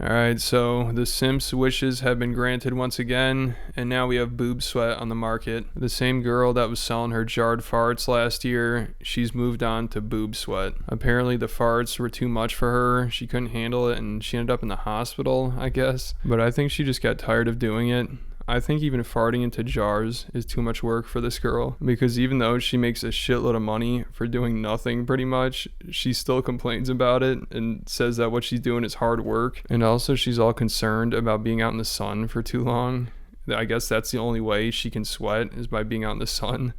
Alright, so the Simps wishes have been granted once again, and now we have Boob Sweat on the market. The same girl that was selling her jarred farts last year, she's moved on to Boob Sweat. Apparently the farts were too much for her, she couldn't handle it, and she ended up in the hospital, I guess. But I think she just got tired of doing it. I think even farting into jars is too much work for this girl, because even though she makes a shitload of money for doing nothing pretty much, she still complains about it and says that what she's doing is hard work. And also she's all concerned about being out in the sun for too long. I guess that's the only way she can sweat is by being out in the sun.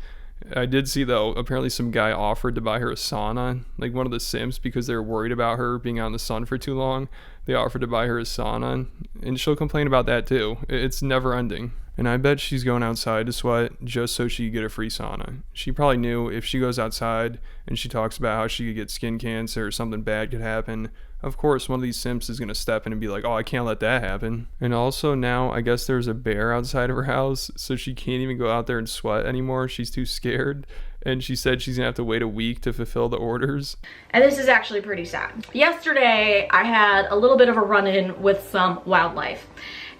I did see though, apparently some guy offered to buy her a sauna, like one of the Simps, because they're worried about her being out in the sun for too long. They offered to buy her a sauna, and she'll complain about that too. It's never ending. And I bet she's going outside to sweat just so she could get a free sauna. She probably knew if she goes outside and she talks about how she could get skin cancer or something bad could happen, of course one of these Simps is going to step in and be like, oh, I can't let that happen. And also now I guess there's a bear outside of her house, so she can't even go out there and sweat anymore. She's too scared. And she said she's gonna have to wait a week to fulfill the orders. And this is actually pretty sad. Yesterday, I had a little bit of a run-in with some wildlife.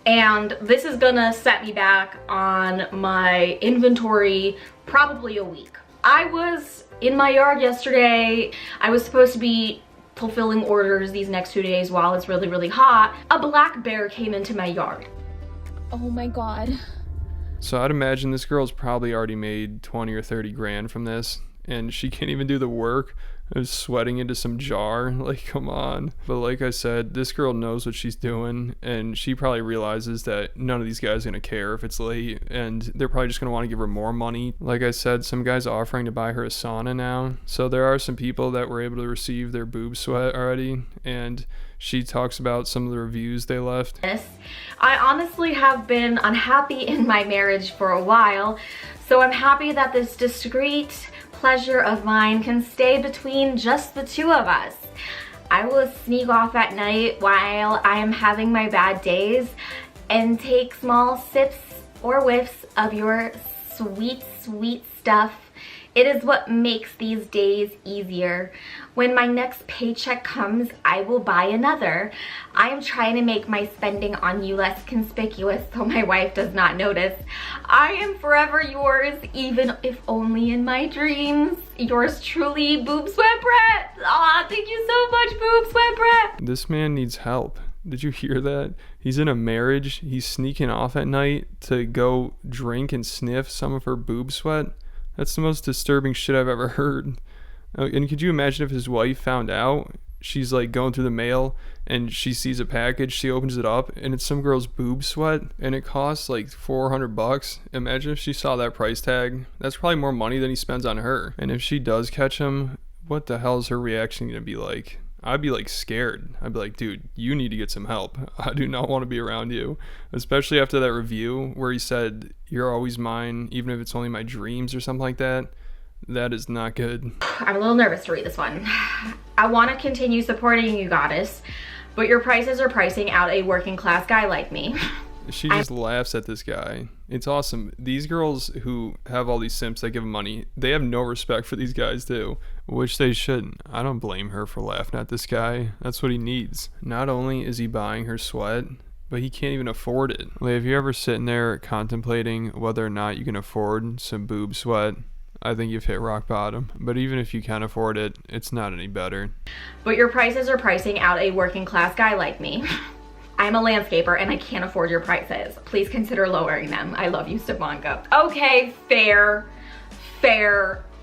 And this is gonna set me back on my inventory probably a week. I was in my yard yesterday. I was supposed to be fulfilling orders these next 2 days while it's really, really hot. A black bear came into my yard. Oh my God. So I'd imagine this girl's probably already made 20 or 30 grand from this, and she can't even do the work of sweating into some jar. Like, come on. But like I said, this girl knows what she's doing, and she probably realizes that none of these guys are gonna care if it's late, and they're probably just gonna want to give her more money. Like I said, some guy's offering to buy her a sauna now, so there are some people that were able to receive their Boob Sweat already, and she talks about some of the reviews they left. I honestly have been unhappy in my marriage for a while, so I'm happy that this discreet pleasure of mine can stay between just the two of us. I will sneak off at night while I am having my bad days and take small sips or whiffs of your sweet, sweet stuff. It is what makes these days easier. When my next paycheck comes, I will buy another. I am trying to make my spending on you less conspicuous so my wife does not notice. I am forever yours, even if only in my dreams. Yours truly, Boob Sweat Brett. Aw, thank you so much, Boob Sweat Brett. This man needs help. Did you hear that? He's in a marriage. He's sneaking off at night to go drink and sniff some of her boob sweat. That's the most disturbing shit I've ever heard. And could you imagine if his wife found out? She's like going through the mail and she sees a package, she opens it up and it's some girl's boob sweat and it costs like $400. Imagine if she saw that price tag. That's probably more money than he spends on her. And if she does catch him, what the hell is her reaction gonna be like? I'd be like scared. I'd be like, dude, you need to get some help. I do not want to be around you. Especially after that review where he said, you're always mine, even if it's only my dreams or something like that. That is not good. I'm a little nervous to read this one. I want to continue supporting you, goddess, but your prices are pricing out a working class guy like me. She just laughs at this guy. It's awesome. These girls who have all these Simps that give them money, they have no respect for these guys too, which they shouldn't. I don't blame her for laughing at this guy. That's what he needs. Not only is he buying her sweat, but he can't even afford it. Like, if you're ever sitting there contemplating whether or not you can afford some boob sweat, I think you've hit rock bottom. But even if you can afford it, it's not any better. But your prices are pricing out a working class guy like me. I'm a landscaper and I can't afford your prices. Please consider lowering them. I love you, Stefanka. Okay, fair.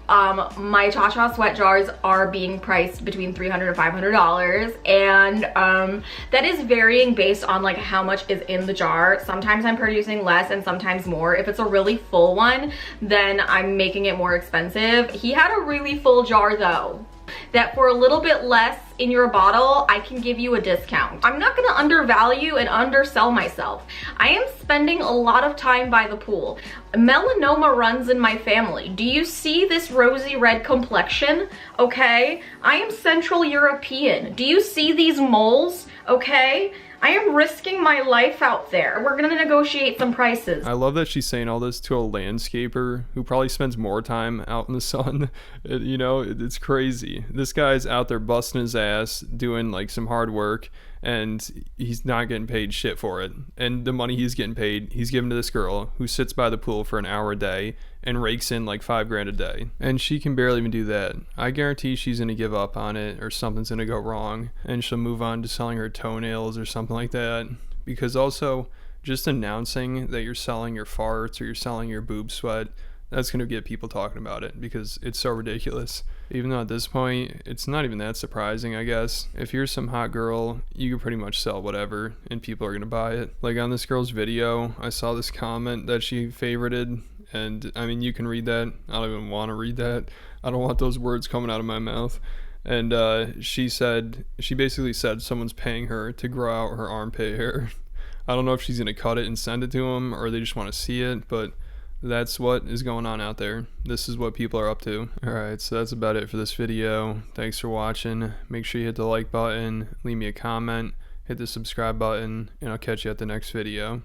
My Cha-Cha sweat jars are being priced between $300 and $500, and that is varying based on like how much is in the jar. Sometimes I'm producing less and sometimes more. If it's a really full one, then I'm making it more expensive. He had a really full jar though, that for a little bit less in your bottle, I can give you a discount. I'm not gonna undervalue and undersell myself. I am spending a lot of time by the pool. Melanoma runs in my family. Do you see this rosy red complexion? Okay, I am Central European. Do you see these moles? Okay, I am risking my life out there. We're gonna negotiate some prices. I love that she's saying all this to a landscaper who probably spends more time out in the sun. You know, it's crazy. This guy's out there busting his ass, doing like some hard work, and he's not getting paid shit for it. And the money he's getting paid, he's giving to this girl who sits by the pool for an hour a day and rakes in like $5,000 a day. And she can barely even do that. I guarantee she's gonna give up on it, or something's gonna go wrong, and she'll move on to selling her toenails or something like that. Because also, just announcing that you're selling your farts or you're selling your boob sweat, that's going to get people talking about it because it's so ridiculous. Even though at this point, it's not even that surprising, I guess. If you're some hot girl, you can pretty much sell whatever and people are going to buy it. Like on this girl's video, I saw this comment that she favorited, and I mean, you can read that. I don't even want to read that. I don't want those words coming out of my mouth. And she basically said someone's paying her to grow out her armpit hair. I don't know if she's going to cut it and send it to them or they just want to see it, but that's what is going on out there. This is what people are up to. Alright, so that's about it for this video. Thanks for watching. Make sure you hit the like button, leave me a comment, hit the subscribe button, and I'll catch you at the next video.